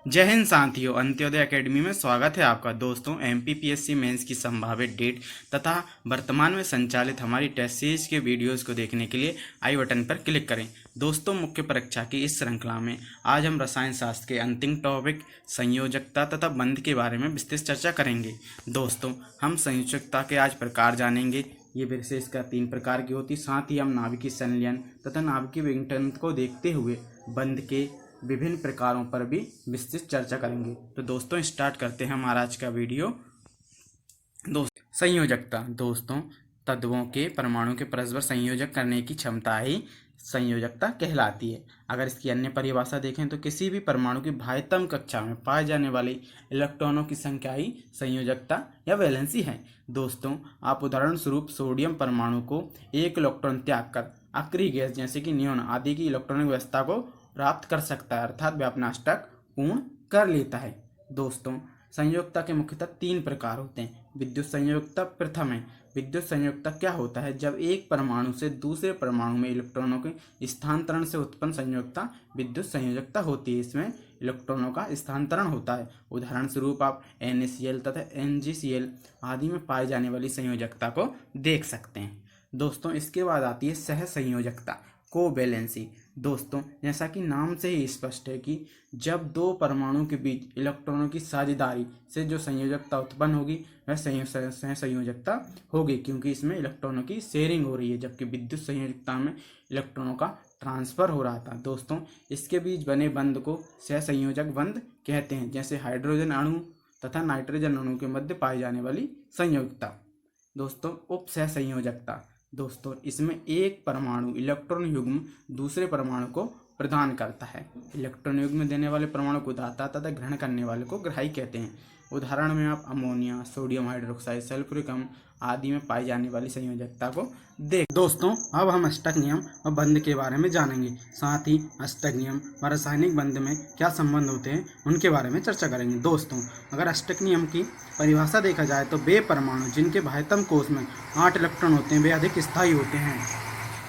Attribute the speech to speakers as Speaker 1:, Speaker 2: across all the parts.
Speaker 1: जय हिंद साथियों, अंत्योदय एकेडमी में स्वागत है आपका। दोस्तों, एमपीपीएससी मेंस की संभावित डेट तथा वर्तमान में संचालित हमारी टेस्ट सीरीज के वीडियोस को देखने के लिए आई बटन पर क्लिक करें। दोस्तों, मुख्य परीक्षा की इस श्रृंखला में आज हम रसायन शास्त्र के अंतिम टॉपिक संयोजकता तथा बंध के बारे में विस्तृत चर्चा करेंगे। दोस्तों, हम संयोजकता के आज प्रकार जानेंगे। ये विशेषकर 3 प्रकार की होती। साथ ही हम नाभिकीय संलयन तथा नाभिकीय विघटन को देखते हुए बंध के विभिन्न प्रकारों पर भी विस्तृत चर्चा करेंगे। तो दोस्तों, स्टार्ट करते हैं हमारा आज का वीडियो। संयोजकता दोस्तों, तत्वों के परमाणु के परस्पर संयोजक करने की क्षमता ही संयोजकता कहलाती है। अगर इसकी अन्य परिभाषा देखें तो किसी भी परमाणु की बाह्यतम कक्षा में पाए जाने वाले इलेक्ट्रॉनों की संख्या ही संयोजकता या वैलेंसी है। दोस्तों, आप उदाहरण स्वरूप सोडियम परमाणु को एक इलेक्ट्रॉन त्याग कर अक्रिय गैस जैसे कि नियोन आदि की इलेक्ट्रॉनिक व्यवस्था को प्राप्त कर सकता है, अर्थात वह अपना अष्टक पूर्ण कर लेता है। दोस्तों, संयोजकता के मुख्यतः 3 प्रकार होते हैं। विद्युत संयोजकता प्रथम है। विद्युत संयोजकता क्या होता है? जब एक परमाणु से दूसरे परमाणु में इलेक्ट्रॉनों के स्थानांतरण से उत्पन्न संयोजकता विद्युत संयोजकता होती है। इसमें इलेक्ट्रॉनों का स्थानांतरण होता है। उदाहरण स्वरूप आप NaCl तथा NgCl आदि में पाई जाने वाली संयोजकता को देख सकते हैं। दोस्तों, इसके बाद आती है सह संयोजकता, कोवैलेंसी। दोस्तों, जैसा कि नाम से ही स्पष्ट है कि जब 2 परमाणु के बीच इलेक्ट्रॉनों की साझेदारी से जो संयोजकता उत्पन्न होगी वह सह संयोजकता होगी, क्योंकि इसमें इलेक्ट्रॉनों की शेयरिंग हो रही है, जबकि विद्युत संयोजकता में इलेक्ट्रॉनों का ट्रांसफर हो रहा था। दोस्तों, इसके बीच बने बंध को सह संयोजक बंध कहते हैं, जैसे हाइड्रोजन अणु तथा नाइट्रोजन अणु के मध्य पाई जाने वाली संयोजकता। दोस्तों, उप सह संयोजकता। दोस्तों, इसमें एक परमाणु इलेक्ट्रॉन युग्म दूसरे परमाणु को प्रदान करता है। इलेक्ट्रॉन युग्म देने वाले परमाणु को दाता तथा ग्रहण करने वाले को ग्राही कहते हैं। उदाहरण में आप अमोनिया, सोडियम हाइड्रोक्साइड, सल्फ्यूरिक अम्ल आदि में पाई जाने वाली संयोजकता को देख। दोस्तों, अब हम अष्टक नियम और बंध के बारे में जानेंगे। साथ ही अष्टक नियम व रासायनिक बंध में क्या संबंध होते हैं उनके बारे में चर्चा करेंगे। दोस्तों, अगर अष्टक नियम की परिभाषा देखा जाए तो वे परमाणु जिनके बाह्यतम कोश में 8 इलेक्ट्रॉन होते हैं वे अधिक स्थायी होते हैं,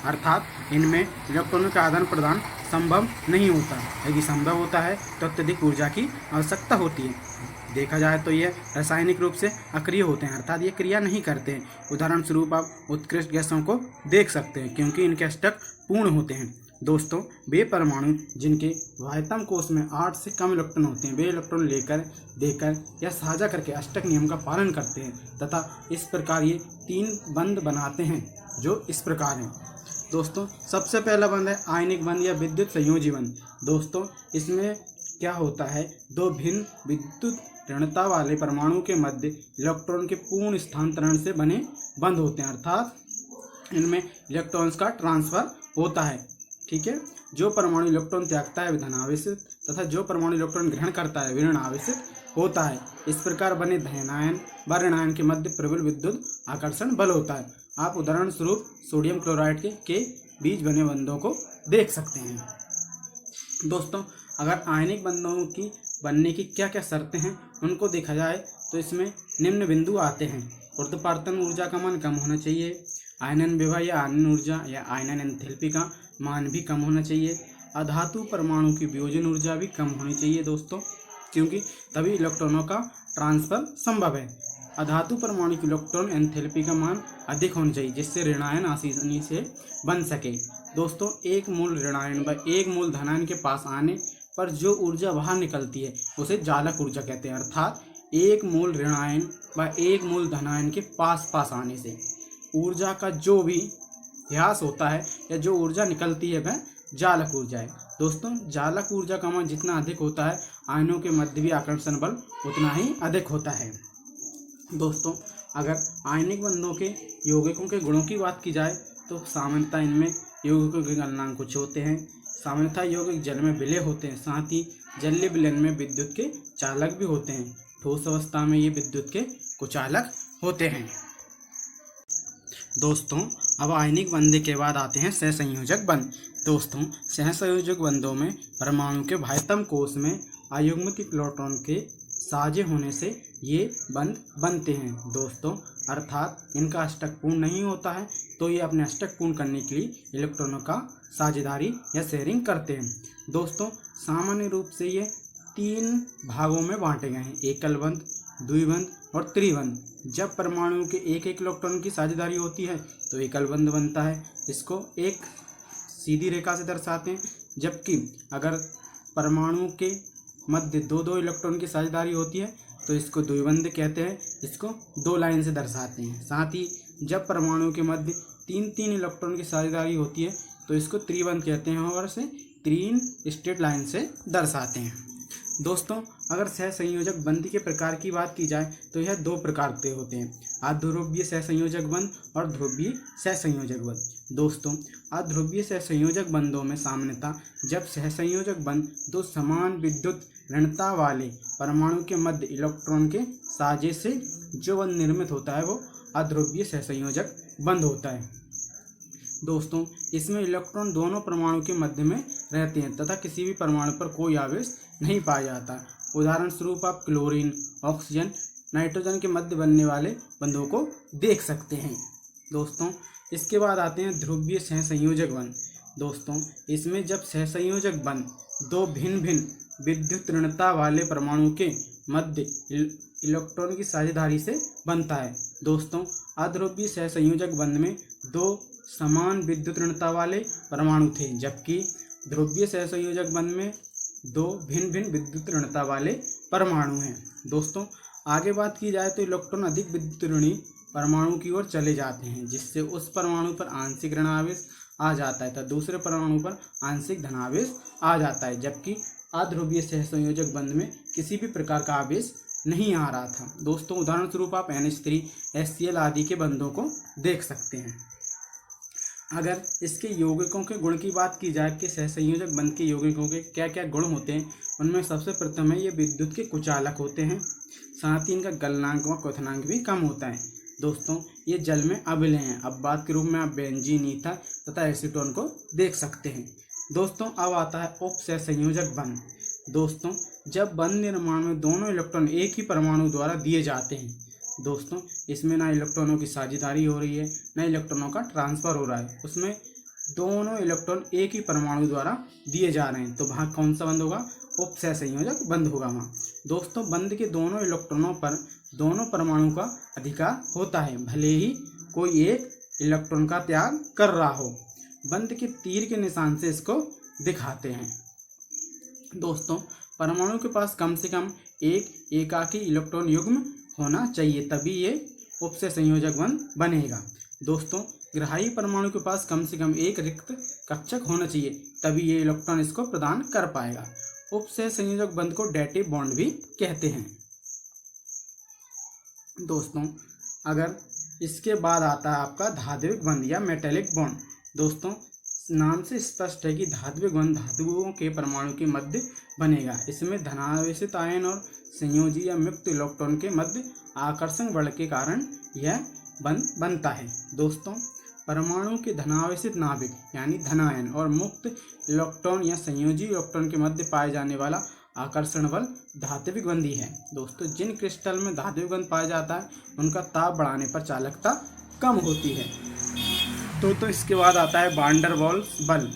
Speaker 1: अर्थात इनमें इलेक्ट्रॉनों का आदान प्रदान संभव नहीं होता। यदि संभव होता है तो अत्यधिक ऊर्जा की आवश्यकता होती है। देखा जाए तो ये रासायनिक रूप से अक्रिय होते हैं, अर्थात ये क्रिया नहीं करते हैं। उदाहरण स्वरूप आप उत्कृष्ट गैसों को देख सकते हैं, क्योंकि इनके अष्टक पूर्ण होते हैं। दोस्तों, वे परमाणु जिनके बाह्यतम कोश में 8 से कम इलेक्ट्रॉन होते हैं वे इलेक्ट्रॉन लेकर, देकर या साझा करके अष्टक नियम का पालन करते हैं तथा इस प्रकार ये 3 बंध बनाते हैं, जो इस प्रकार हैं। दोस्तों, सबसे पहला बंध है आयनिक बंध या विद्युत संयोजी बंध। दोस्तों, इसमें क्या होता है, 2 भिन्न विद्युत ऋणता वाले परमाणु के मध्य इलेक्ट्रॉन के पूर्ण स्थानांतरण से बने बंध होते हैं, अर्थात इनमें इलेक्ट्रॉन्स का ट्रांसफर होता है। ठीक है, जो परमाणु इलेक्ट्रॉन त्यागता है वे धनावेशित तथा जो परमाणु इलेक्ट्रॉन ग्रहण करता है वे ऋणावेशित होता है। इस प्रकार बने धनायन व ऋणायन के मध्य प्रबल विद्युत आकर्षण बल होता है। आप उदाहरण स्वरूप सोडियम क्लोराइड के बीच बने बंधों को देख सकते हैं। दोस्तों, अगर आयनिक बंधों की बनने की क्या क्या शर्तें हैं उनको देखा जाए तो इसमें निम्न बिंदु आते हैं। ऊर्ध्वपातन ऊर्जा का मान कम होना चाहिए। आयनन विभव या आयनन ऊर्जा या आयनन एंथैल्पी का मान भी कम होना चाहिए। अधातु परमाणु की वियोजन ऊर्जा भी कम होनी चाहिए दोस्तों, क्योंकि तभी इलेक्ट्रॉनों का ट्रांसफर संभव है। अधातु परमाणु की इलेक्ट्रॉन एंथैल्पी का मान अधिक होना चाहिए, जिससे ऋणायन आसानी से बन सके। दोस्तों, एक मूल ऋणायन व एक मूल धनायन के पास आने पर जो ऊर्जा बाहर निकलती है उसे जालक ऊर्जा कहते हैं, अर्थात एक मूल ऋणायन व एक मूल धनायन के पास पास आने से ऊर्जा का जो भी ह्रास होता है या जो ऊर्जा निकलती है वह जालक ऊर्जा है। दोस्तों, जालक ऊर्जा का मान जितना अधिक होता है आयनों के मध्य भी आकर्षण बल उतना ही अधिक होता है। दोस्तों, अगर आयनिक बंधों के यौगिकों के गुणों की बात की जाए तो सामान्यतः इनमें यौगिकों के गलनांक कुछ होते हैं। सामान्यतः यौगिक जल में विलय होते हैं, साथ ही जलीय विलयन में विद्युत के चालक भी होते हैं। ठोस अवस्था में ये विद्युत के कुचालक होते हैं। दोस्तों, अब आयनिक बंध के बाद आते हैं सहसंयोजक बंध। दोस्तों, सहसंयोजक बंधों में परमाणु के बाह्यतम कोश में अयुग्मित इलेक्ट्रॉन के साझे होने से ये बंध बनते हैं। दोस्तों, अर्थात इनका अष्टक पूर्ण नहीं होता है तो ये अपने अष्टक पूर्ण करने के लिए इलेक्ट्रॉनों का साझेदारी या शेयरिंग करते हैं। दोस्तों, सामान्य रूप से ये 3 भागों में बांटे गए हैं, एकल बंध, द्विबंध और त्रिबंध। जब परमाणु के एक एक इलेक्ट्रॉन की साझेदारी होती है तो एकल बंध बनता है, इसको एक सीधी रेखा से दर्शाते हैं। जबकि अगर परमाणु के मध्य दो दो इलेक्ट्रॉन की साझेदारी होती है तो इसको द्विबंध कहते हैं, इसको 2 लाइन से दर्शाते हैं। साथ ही जब परमाणु के मध्य 3 इलेक्ट्रॉन की साझेदारी होती है तो इसको त्रिबंध कहते हैं और इसे 3 स्ट्रेट लाइन से दर्शाते हैं। दोस्तों, अगर सहसंयोजक बंध के प्रकार की बात की जाए तो यह 2 प्रकार के होते हैं, अध्रुवीय सहसंयोजक बंध और ध्रुवीय सहसंयोजक बंध। दोस्तों, अध्रुवीय सहसंयोजक बंधों में सामान्यतः जब सहसंयोजक बंध 2 समान विद्युत ऋणता वाले परमाणु के मध्य इलेक्ट्रॉन के साझे से जो बंध निर्मित होता है वो अध्रुवीय सहसंयोजक बंध होता है। दोस्तों, इसमें इलेक्ट्रॉन दोनों परमाणु के मध्य में रहते हैं तथा किसी भी परमाणु पर कोई आवेश नहीं पाया जाता। उदाहरण स्वरूप आप क्लोरीन, ऑक्सीजन, नाइट्रोजन के मध्य बनने वाले बंधों को देख सकते हैं। दोस्तों, इसके बाद आते हैं ध्रुवीय सहसंयोजक बंध। दोस्तों, इसमें जब सहसंयोजक बंध 2 भिन्न भिन्न विद्युत ऋणता वाले परमाणु के मध्य इलेक्ट्रॉन की साझेदारी से बनता है। दोस्तों, अध्रुवीय सहसंयोजक बंध में 2 समान विद्युत ऋणता वाले परमाणु थे, जबकि ध्रुवीय सहसंयोजक बंध में 2 भिन्न भिन्न विद्युत ऋणता वाले परमाणु हैं। दोस्तों, आगे बात की जाए तो इलेक्ट्रॉन अधिक विद्युत ऋणी परमाणु की ओर चले जाते हैं, जिससे उस परमाणु पर आंशिक ऋणावेश आ जाता है तथा दूसरे परमाणु पर आंशिक धनावेश आ जाता है। जबकि अध्रुवीय सहसंयोजक बंध में किसी भी प्रकार का आवेश नहीं आ रहा था। दोस्तों, उदाहरण स्वरूप आप NH3, HCl आदि के बंधों को देख सकते हैं। अगर इसके यौगिकों के गुण की बात की जाए कि सहसंयोजक बंध के यौगिकों के क्या क्या गुण होते हैं, उनमें सबसे प्रथम है ये विद्युत के कुचालक होते हैं। साथ ही इनका गलनांक व क्वथनांक भी कम होता है। दोस्तों, ये जल में अम्लीय हैं। अब बात के रूप में आप बेंजीन, ईथर तथा एसीटोन को देख सकते हैं। दोस्तों, अब आता है उप सहसंयोजक बंध। दोस्तों, जब बंध निर्माण में दोनों इलेक्ट्रॉन एक ही परमाणु द्वारा दिए जाते हैं, दोस्तों इसमें ना इलेक्ट्रॉनों की साझेदारी हो रही है ना इलेक्ट्रॉनों का ट्रांसफर हो रहा है, उसमें दोनों इलेक्ट्रॉन एक ही परमाणु द्वारा दिए जा रहे हैं, तो वहाँ कौन सा बंध होगा? उप सहसंयोजक बंध होगा वहाँ। दोस्तों, बंध के दोनों इलेक्ट्रॉनों पर दोनों परमाणु का अधिकार होता है, भले ही कोई एक इलेक्ट्रॉन का त्याग कर रहा हो। बंध के तीर के निशान से इसको दिखाते हैं। दोस्तों, परमाणु के पास कम से कम एक एकाकी इलेक्ट्रॉन युग्म होना चाहिए, तभी ये उप सहसंयोजक बंध बनेगा। दोस्तों, ग्राही परमाणु के पास कम से कम एक रिक्त कक्षक होना चाहिए, तभी ये इलेक्ट्रॉन इसको प्रदान कर पाएगा। उप सहसंयोजक बंध को डैटिव बॉन्ड भी कहते हैं। दोस्तों, अगर इसके बाद आता है आपका धात्विक बंध या मेटेलिक बॉन्ड। दोस्तों, नाम से स्पष्ट है कि धात्विक बंध धातुओं के परमाणु के मध्य बनेगा। इसमें धनावेशित आयन और संयोजी या मुक्त इलेक्ट्रॉन के मध्य आकर्षण बल के कारण यह बंध बनता है। दोस्तों, परमाणु के धनावेशित नाभिक यानी धनायन और मुक्त इलेक्ट्रॉन या संयोजी इलेक्ट्रॉन के मध्य पाए जाने वाला आकर्षण बल धात्विक बंध ही है। दोस्तों, जिन क्रिस्टल में धात्विक बंध पाया जाता है उनका ताप बढ़ाने पर चालकता कम होती है। तो इसके बाद आता है वान डेर वाल्स बल।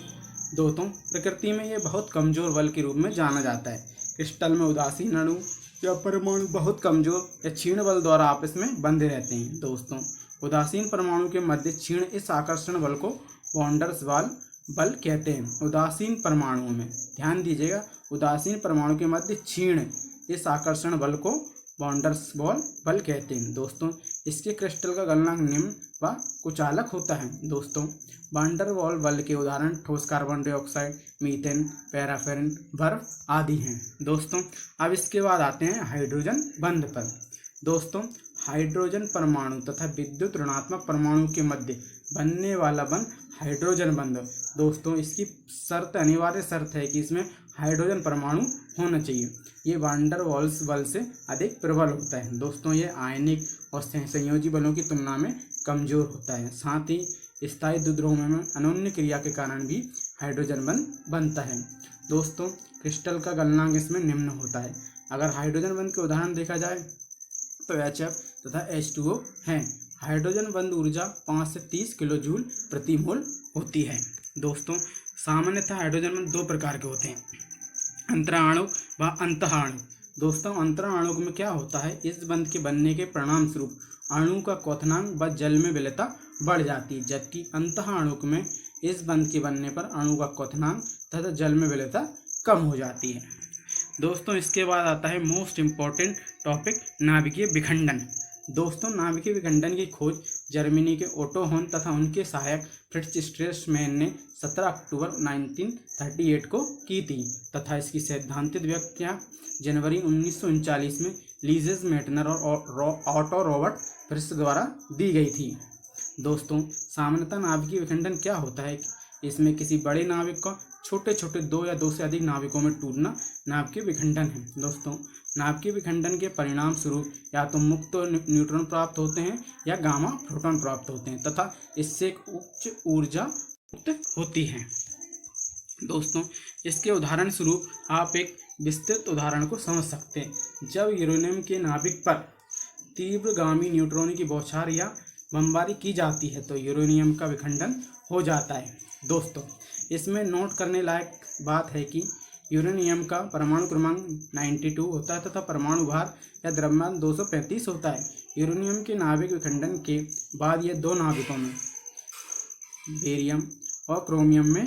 Speaker 1: दोस्तों, प्रकृति में ये बहुत कमजोर बल के रूप में जाना जाता है। क्रिस्टल में उदासीन अणु या परमाणु बहुत कमजोर या क्षीण बल द्वारा आपस में बंधे रहते हैं। दोस्तों, उदासीन परमाणु के मध्य क्षीण इस आकर्षण बल को वान डेर वाल्स बल कहते हैं। उदासीन परमाणुओं में ध्यान दीजिएगा, उदासीन परमाणु के मध्य क्षीण इस आकर्षण बल को वान डेर वाल्स बल कहते हैं। दोस्तों, इसके क्रिस्टल का गलनांक निम्न व कुचालक होता है। दोस्तों, वान डेर वाल्स बल के उदाहरण ठोस कार्बन डाइऑक्साइड, मीथेन, पैराफिन, बर्फ आदि हैं। दोस्तों, अब इसके बाद आते हैं हाइड्रोजन बंध पर। दोस्तों, हाइड्रोजन परमाणु तथा विद्युत ऋणात्मक परमाणु के मध्य बनने वाला बंध हाइड्रोजन बंध। दोस्तों, इसकी अनिवार्य शर्त है कि इसमें हाइड्रोजन परमाणु होना चाहिए। ये वान डेर वाल्स बल से अधिक प्रबल होता है। दोस्तों, ये आयनिक और सहसंयोजी बलों की तुलना में कमजोर होता है। साथ ही स्थायी द्विध्रुवों में अन्योन्य क्रिया के कारण भी हाइड्रोजन बंध बनता है। दोस्तों, क्रिस्टल का गलनांक इसमें निम्न होता है। अगर हाइड्रोजन बंध के उदाहरण देखा जाए तो HF तथा H2O हैं। हाइड्रोजन बंध ऊर्जा 5 से 30 किलो जूल प्रति मोल होती है। दोस्तों, सामान्यतः हाइड्रोजन बंध 2 प्रकार के होते हैं, अंतराणु व अंतःअणु। दोस्तों अंतःअणु में क्या होता है, इस बंध के बनने के परिणाम स्वरूप अणु का क्वथनांक व जल में विलेयता बढ़ जाती है, जबकि अंतःअणु में इस बंध के बनने पर अणु का क्वथनांक तथा जल में विलेयता कम हो जाती है। दोस्तों इसके बाद आता है मोस्ट इम्पॉर्टेंट टॉपिक, नाभिकीय विखंडन। दोस्तों नाभिकीय विखंडन की खोज जर्मनी के ओटो होन तथा उनके सहायक फ्रिट्ज स्ट्रेसमैन ने 17 अक्टूबर 1938 को की थी तथा इसकी सैद्धांतिक व्याख्या जनवरी 1939 में लीजेस मेटनर और ऑटो रॉबर्ट फ्रिट्ज द्वारा दी गई थी। दोस्तों सामान्यतः नाभिकीय विखंडन क्या होता है, इसमें किसी बड़े नाभिक का छोटे छोटे दो या दो से अधिक नाभिकों में टूटना नाभिकीय विखंडन है। दोस्तों नाभिकीय विखंडन के परिणाम स्वरूप या तो मुक्त न्यूट्रॉन प्राप्त होते हैं या गामा प्रोटॉन प्राप्त होते हैं तथा इससे एक उच्च ऊर्जा मुक्त होती है। दोस्तों इसके उदाहरण स्वरूप आप एक विस्तृत उदाहरण को समझ सकते हैं। जब यूरेनियम के नाभिक पर तीव्रगामी न्यूट्रॉन की बौछार या बमबारी की जाती है तो यूरेनियम का विखंडन हो जाता है। दोस्तों इसमें नोट करने लायक बात है कि यूरेनियम का परमाणु क्रमांक 92 होता है तथा परमाणु भार या द्रव्यमान 235 होता है। यूरेनियम के नाभिक विखंडन के बाद ये दो नाभिकों में बेरियम और क्रोमियम में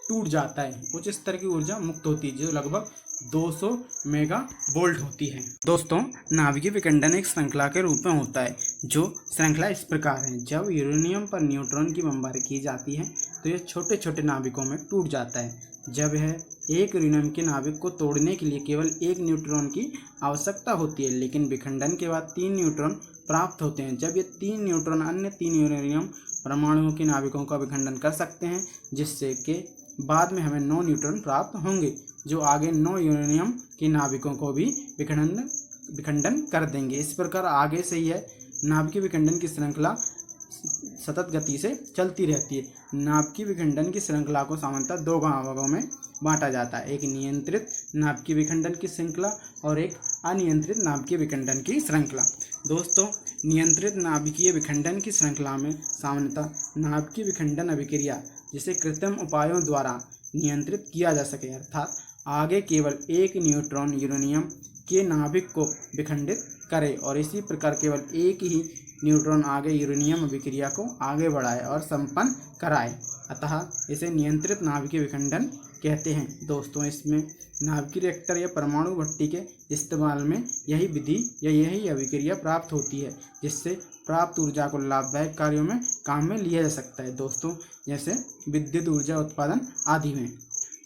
Speaker 1: टूट जाता है। उच्च स्तर की ऊर्जा मुक्त होती है जो लगभग 200 मेगा वोल्ट होती है। दोस्तों नाभिकीय विखंडन एक श्रृंखला के रूप में होता है, जो श्रृंखला इस प्रकार है। जब यूरेनियम पर न्यूट्रॉन की बमबारी की जाती है तो यह छोटे छोटे नाभिकों में टूट जाता है। जब यह एक यूरेनियम के नाभिक को तोड़ने के लिए केवल एक न्यूट्रॉन की आवश्यकता होती है, लेकिन विखंडन के बाद 3 न्यूट्रॉन प्राप्त होते हैं। जब ये 3 न्यूट्रॉन अन्य 3 यूरेनियम परमाणुओं के नाभिकों का विखंडन कर सकते हैं, जिससे कि बाद में हमें 9 न्यूट्रॉन प्राप्त होंगे जो आगे 9 यूरेनियम के नाभिकों को भी विखंडन कर देंगे। इस प्रकार आगे से यह नाभिकीय विखंडन की श्रृंखला सतत गति से चलती रहती है। नाभिकीय विखंडन की श्रृंखला को सामान्यतः 2 भागों में बांटा जाता है, एक नियंत्रित नाभिकीय विखंडन की श्रृंखला और एक अनियंत्रित नाभिकीय विखंडन की श्रृंखला। दोस्तों नियंत्रित नाभिकीय विखंडन की श्रृंखला में सामान्यतः नाभिकीय विखंडन अभिक्रिया जिसे कृत्रिम उपायों द्वारा नियंत्रित किया जा सके, अर्थात आगे केवल एक न्यूट्रॉन यूरेनियम के नाभिक को विखंडित करे और इसी प्रकार केवल एक ही न्यूट्रॉन आगे यूरेनियम अभिक्रिया को आगे बढ़ाए और संपन्न कराए, अतः इसे नियंत्रित नाभिकीय विखंडन कहते हैं। दोस्तों इसमें नाभिकीय रिएक्टर या परमाणु भट्टी के इस्तेमाल में यही विधि या यही अभिक्रिया प्राप्त होती है, जिससे प्राप्त ऊर्जा को लाभदायक कार्यों में काम में लिया जा सकता है। दोस्तों जैसे विद्युत ऊर्जा उत्पादन आदि में।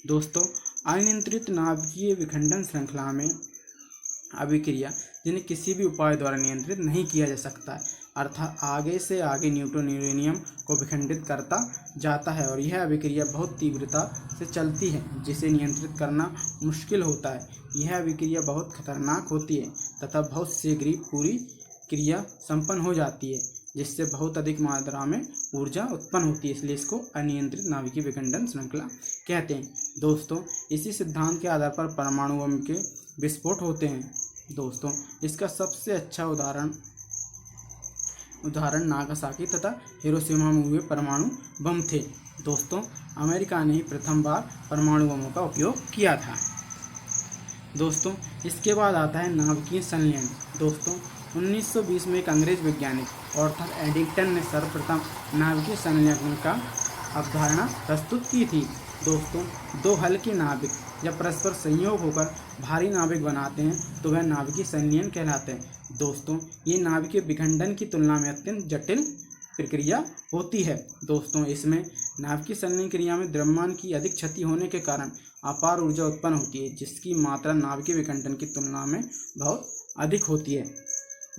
Speaker 1: दोस्तों अनियंत्रित नाभिकीय विखंडन श्रृंखला में अभिक्रिया जिन्हें किसी भी उपाय द्वारा नियंत्रित नहीं किया जा सकता है, अर्थात आगे से आगे न्यूट्रॉन यूरेनियम को विखंडित करता जाता है और यह अभिक्रिया बहुत तीव्रता से चलती है जिसे नियंत्रित करना मुश्किल होता है। यह अभिक्रिया बहुत खतरनाक होती है तथा बहुत शीघ्र पूरी क्रिया संपन्न हो जाती है, जिससे बहुत अधिक मात्रा में ऊर्जा उत्पन्न होती है, इसलिए इसको अनियंत्रित नाभिकीय विखंडन श्रृंखला कहते हैं। दोस्तों इसी सिद्धांत के आधार पर परमाणु बम के विस्फोट होते हैं। दोस्तों इसका सबसे अच्छा उदाहरण नागासाकी तथा हिरोशिमा में हुए परमाणु बम थे। दोस्तों अमेरिका ने ही प्रथम बार परमाणु बमों का उपयोग किया था। दोस्तों इसके बाद आता है नाभिकीय संलयन। दोस्तों 1920 में एक अंग्रेज वैज्ञानिक ऑर्थर एडिंगटन ने सर्वप्रथम नाभिकीय संलयन का अवधारणा प्रस्तुत की थी। दोस्तों दो हल्के नाभिक जब परस्पर संयोग होकर भारी नाभिक बनाते हैं तो वह नाभिकीय संलयन कहलाते हैं। दोस्तों ये नाभिकीय विखंडन की तुलना में अत्यंत जटिल प्रक्रिया होती है। दोस्तों इसमें नाभिकीय संलयन क्रिया में द्रव्यमान की अधिक क्षति होने के कारण अपार ऊर्जा उत्पन्न होती है, जिसकी मात्रा नाभिकीय विखंडन की तुलना में बहुत अधिक होती है।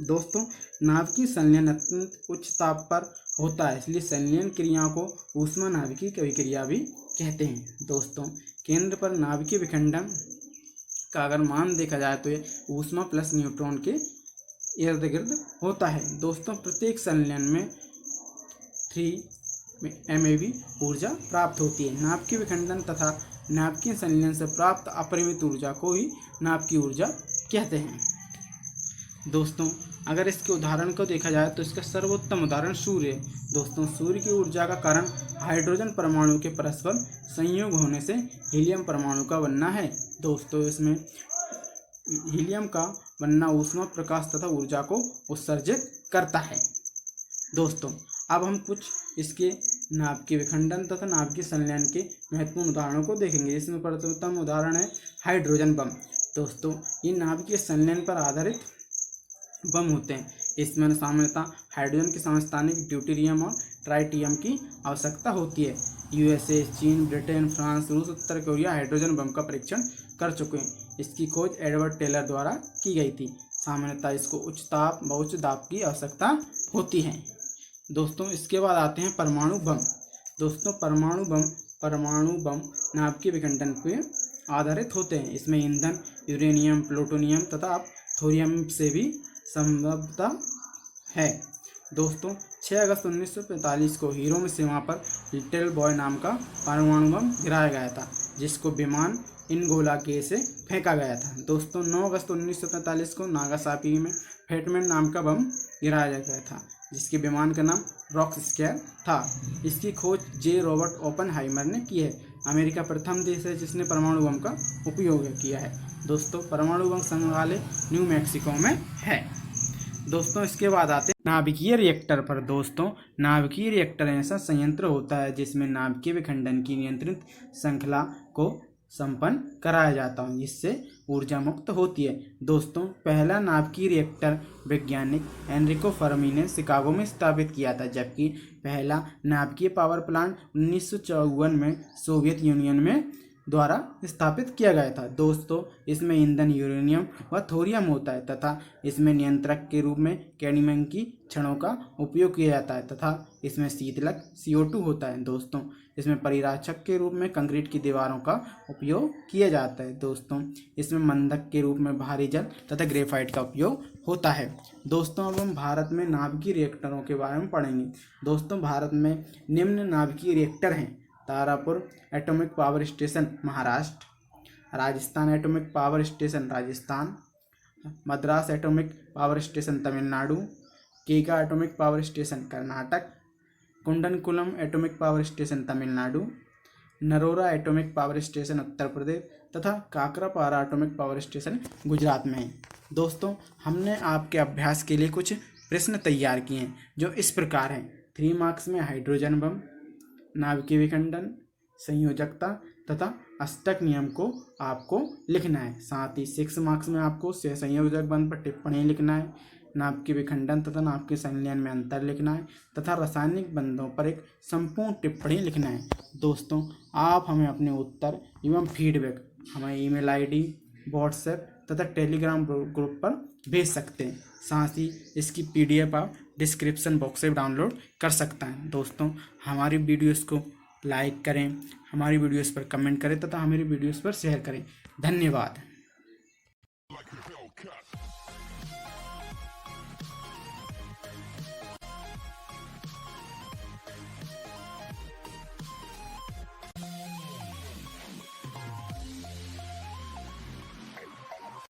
Speaker 1: दोस्तों नाभिकीय संलयन अत्यंत उच्च ताप पर होता है, इसलिए संलयन क्रिया को ऊष्मा नाभिकीय अभिक्रिया भी कहते हैं। दोस्तों केंद्र पर नाभिकीय विखंडन का अगर मान देखा जाए तो ये ऊष्मा प्लस न्यूट्रॉन के इर्द गिर्द होता है। दोस्तों प्रत्येक संलयन में 3 MeV ऊर्जा प्राप्त होती है। नाभिकीय विखंडन तथा नाभिकीय संलयन से प्राप्त अपरिमित ऊर्जा को ही नाभिकीय ऊर्जा कहते हैं। दोस्तों अगर इसके उदाहरण को देखा जाए तो इसका सर्वोत्तम उदाहरण सूर्य है। दोस्तों सूर्य की ऊर्जा का कारण हाइड्रोजन परमाणु के परस्पर संयोग होने से हीलियम परमाणु का बनना है। दोस्तों इसमें हीलियम का बनना ऊष्मा, प्रकाश तथा ऊर्जा को उत्सर्जित करता है। दोस्तों अब हम कुछ इसके नाभिकीय विखंडन तथा नाभिकीय संलयन के महत्वपूर्ण उदाहरणों को देखेंगे। इसमें प्रथम उदाहरण है हाइड्रोजन बम। दोस्तों ये नाभिकीय संलयन पर आधारित बम होते हैं। इसमें सामान्यतः हाइड्रोजन के समस्थानिक ड्यूटेरियम और ट्राइटियम की आवश्यकता होती है। यूएसए, चीन, ब्रिटेन, फ्रांस, रूस, उत्तर कोरिया हाइड्रोजन बम का परीक्षण कर चुके हैं। इसकी खोज एडवर्ड टेलर द्वारा की गई थी। सामान्यतः इसको उच्च ताप व उच्च दाब की आवश्यकता होती है। दोस्तों इसके बाद आते हैं परमाणु बम। दोस्तों परमाणु बम नाभिकीय विखंडन पर आधारित होते हैं। इसमें ईंधन यूरेनियम, प्लूटोनियम तथा थोरियम से भी संभवता है। दोस्तों 6 अगस्त 1945 को हिरोशिमा पर लिटिल बॉय नाम का परमाणु बम गिराया गया था, जिसको विमान इनगोला के से फेंका गया था। दोस्तों 9 अगस्त 1945 को नागासाकी में फेटमैन नाम का बम गिराया गया था, जिसके विमान का नाम रॉकस्केयर था। इसकी खोज जे रॉबर्ट ओपेनहाइमर ने की है। अमेरिका प्रथम देश है जिसने परमाणु बम का उपयोग किया है। दोस्तों परमाणु बम संग्रहालय न्यू मैक्सिको में है। दोस्तों इसके बाद आते हैं नाभिकीय रिएक्टर पर। दोस्तों नाभिकीय रिएक्टर ऐसा संयंत्र होता है जिसमें नाभिकीय विखंडन की नियंत्रित श्रृंखला को संपन्न कराया जाता है, जिससे ऊर्जा मुक्त होती है। दोस्तों पहला नाभिकीय रिएक्टर वैज्ञानिक एनरिको फर्मी ने शिकागो में स्थापित किया था, जबकि पहला नाभिकीय पावर प्लांट 1954 में सोवियत यूनियन में द्वारा स्थापित किया गया था। दोस्तों इसमें ईंधन यूरेनियम व थोरियम होता है तथा इसमें नियंत्रक के रूप में कैडमियम की छड़ों का उपयोग किया जाता है तथा इसमें शीतलक CO2 होता है। दोस्तों इसमें परिराक्षक के रूप में कंक्रीट की दीवारों का उपयोग किया जाता है। दोस्तों इसमें मंदक के रूप में भारी जल तथा ग्रेफाइट का उपयोग होता है। दोस्तों अब हम भारत में नाभिकीय रिएक्टरों के बारे में पढ़ेंगे। दोस्तों भारत में निम्न नाभिकीय रिएक्टर हैं: Tarapur atomic power station Maharashtra, Rajasthan atomic power station Rajasthan, Madras atomic power station Tamil Nadu, Kaiga atomic power station Karnataka, Kudankulam atomic power station Tamil Nadu, Narora atomic power station Uttar Pradesh तथा Kakrapar atomic power station Gujarat में है। दोस्तों हमने आपके अभ्यास के लिए कुछ प्रश्न तैयार किए हैं जो इस प्रकार हैं। 3 मार्क्स में हाइड्रोजन बम, नाभिकीय विखंडन, संयोजकता तथा अष्टक नियम को आपको लिखना है। साथ ही 6 मार्क्स में आपको संयोजक बंध पर टिप्पणी लिखना है, नाभिकीय विखंडन तथा नाभिकीय संलयन में अंतर लिखना है तथा रासायनिक बंधों पर एक संपूर्ण टिप्पणी लिखना है। दोस्तों आप हमें अपने उत्तर एवं फीडबैक हमारे ईमेल ID, व्हाट्सएप तथा टेलीग्राम ग्रुप पर भेज सकते हैं। साथ ही इसकी PDF आप डिस्क्रिप्शन बॉक्स से डाउनलोड कर सकते हैं। दोस्तों हमारी वीडियोस को लाइक करें, हमारी वीडियोस पर कमेंट करें तथा हमारी वीडियोस पर शेयर करें। धन्यवाद।